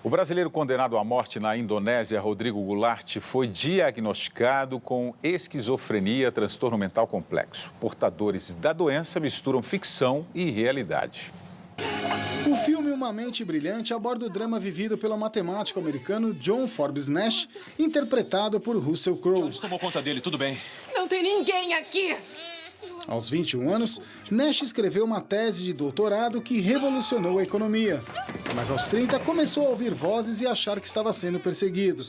O brasileiro condenado à morte na Indonésia, Rodrigo Goulart, foi diagnosticado com esquizofrenia, transtorno mental complexo. Portadores da doença misturam ficção e realidade. O filme Uma Mente Brilhante aborda o drama vivido pelo matemático americano John Forbes Nash, interpretado por Russell Crowe. Jones tomou conta dele, tudo bem. Não tem ninguém aqui! Aos 21 anos, Nash escreveu uma tese de doutorado que revolucionou a economia. Mas aos 30 começou a ouvir vozes e achar que estava sendo perseguido.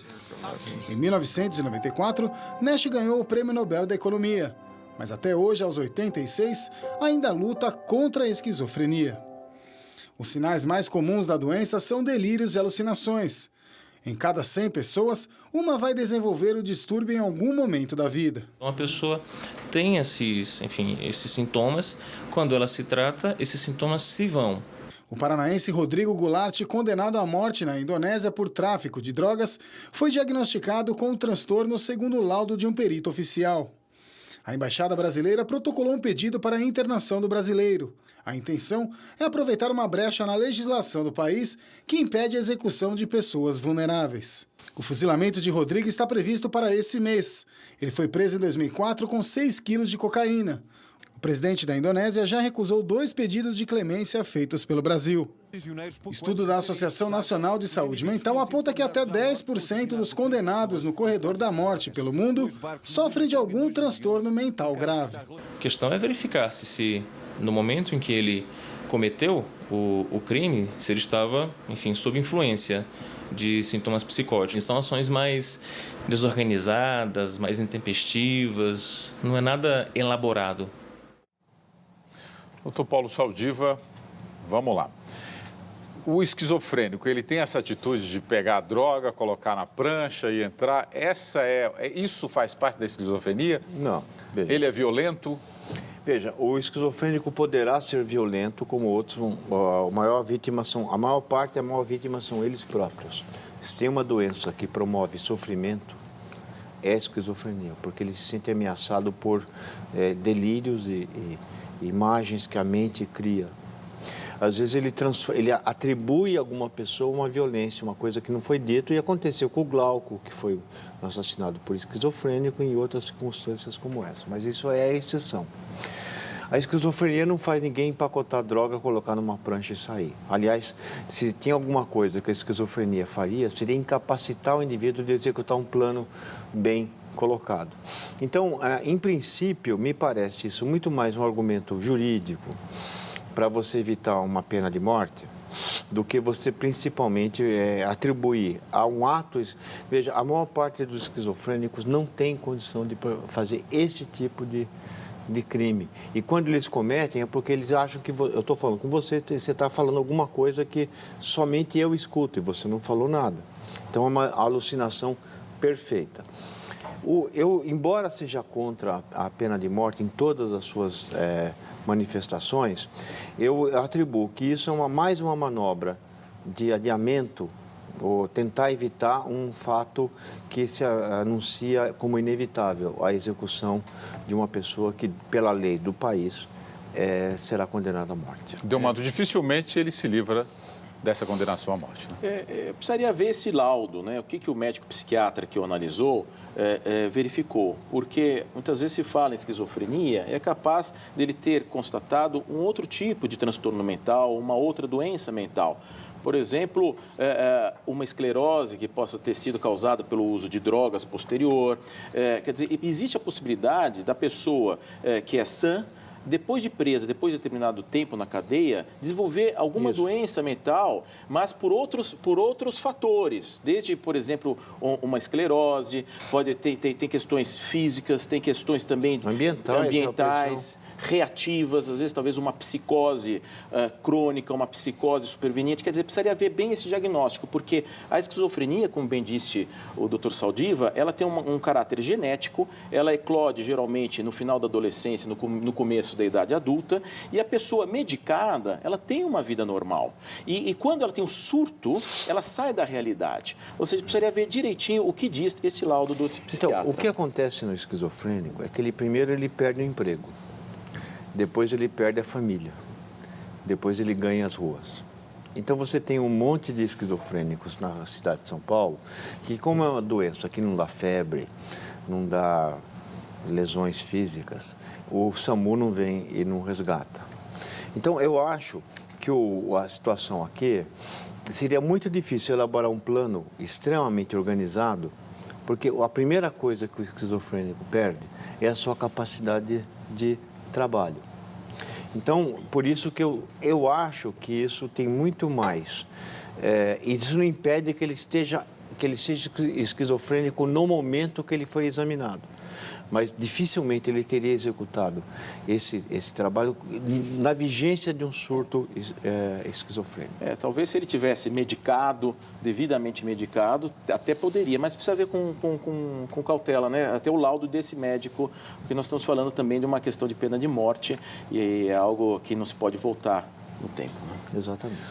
Em 1994, Nash ganhou o Prêmio Nobel da Economia. Mas até hoje, aos 86, ainda luta contra a esquizofrenia. Os sinais mais comuns da doença são delírios e alucinações. Em cada 100 pessoas, uma vai desenvolver o distúrbio em algum momento da vida. Uma pessoa tem esses sintomas, quando ela se trata, esses sintomas se vão. O paranaense Rodrigo Goulart, condenado à morte na Indonésia por tráfico de drogas, foi diagnosticado com o transtorno segundo o laudo de um perito oficial. A Embaixada Brasileira protocolou um pedido para a internação do brasileiro. A intenção é aproveitar uma brecha na legislação do país que impede a execução de pessoas vulneráveis. O fuzilamento de Rodrigo está previsto para esse mês. Ele foi preso em 2004 com 6 quilos de cocaína. O presidente da Indonésia já recusou 2 pedidos de clemência feitos pelo Brasil. Estudo da Associação Nacional de Saúde Mental aponta que até 10% dos condenados no corredor da morte pelo mundo sofrem de algum transtorno mental grave. A questão é verificar se no momento em que ele cometeu o crime, se ele estava, sob influência de sintomas psicóticos. São ações mais desorganizadas, mais intempestivas, não é nada elaborado. Doutor Paulo Saldiva, vamos lá. O esquizofrênico, ele tem essa atitude de pegar a droga, colocar na prancha e entrar. Isso faz parte da esquizofrenia? Não. Veja. Ele é violento? Veja, o esquizofrênico poderá ser violento como outros. A maior vítima são eles próprios. Se tem uma doença que promove sofrimento, é a esquizofrenia, porque ele se sente ameaçado por delírios e imagens que a mente cria. Às vezes ele atribui a alguma pessoa uma violência, uma coisa que não foi dito, e aconteceu com o Glauco, que foi assassinado por esquizofrênico, e em outras circunstâncias como essa. Mas isso é a exceção. A esquizofrenia não faz ninguém empacotar droga, colocar numa prancha e sair. Aliás, se tinha alguma coisa que a esquizofrenia faria, seria incapacitar o indivíduo de executar um plano bem colocado. Então, em princípio, me parece isso muito mais um argumento jurídico para você evitar uma pena de morte, do que você principalmente atribuir a um ato. Veja, a maior parte dos esquizofrênicos não tem condição de fazer esse tipo de crime. E quando eles cometem é porque eles acham que eu estou falando com você, você está falando alguma coisa que somente eu escuto e você não falou nada. Então é uma alucinação perfeita. Embora seja contra a pena de morte em todas as suas manifestações, eu atribuo que isso é mais uma manobra de adiamento, ou tentar evitar um fato que se anuncia como inevitável, a execução de uma pessoa que, pela lei do país, será condenada à morte. Delmando, dificilmente ele se livra dessa condenação à morte. Né? Precisaria ver esse laudo, né? O que o médico psiquiatra que o analisou verificou. Porque muitas vezes se fala em esquizofrenia, é capaz dele ter constatado um outro tipo de transtorno mental, uma outra doença mental. Por exemplo, uma esclerose que possa ter sido causada pelo uso de drogas posterior. Quer dizer, existe a possibilidade da pessoa que é sã, depois de presa, depois de determinado tempo na cadeia, desenvolver alguma doença mental, mas por outros fatores. Desde, por exemplo, uma esclerose, tem questões físicas, tem questões também ambientais, reativas, às vezes talvez uma psicose crônica, uma psicose superveniente. Quer dizer, precisaria ver bem esse diagnóstico, porque a esquizofrenia, como bem disse o Dr. Saldiva, ela tem um caráter genético, ela eclode geralmente no final da adolescência, no começo da idade adulta, e a pessoa medicada, ela tem uma vida normal. E quando ela tem um surto, ela sai da realidade. Ou seja, precisaria ver direitinho o que diz esse laudo do psiquiatra. Então, o que acontece no esquizofrênico é que primeiro ele perde o emprego. Depois ele perde a família, depois ele ganha as ruas. Então você tem um monte de esquizofrênicos na cidade de São Paulo, que como é uma doença que não dá febre, não dá lesões físicas, o SAMU não vem e não resgata. Então eu acho que a situação aqui seria muito difícil elaborar um plano extremamente organizado, porque a primeira coisa que o esquizofrênico perde é a sua capacidade de trabalho. Então, por isso que eu acho que isso tem muito mais. Isso não impede que ele seja esquizofrênico no momento que ele foi examinado. Mas dificilmente ele teria executado esse trabalho na vigência de um surto esquizofrênico. Talvez se ele tivesse medicado, devidamente medicado, até poderia, mas precisa ver com cautela, né? Até o laudo desse médico, porque nós estamos falando também de uma questão de pena de morte e é algo que não se pode voltar no tempo. Né? Exatamente.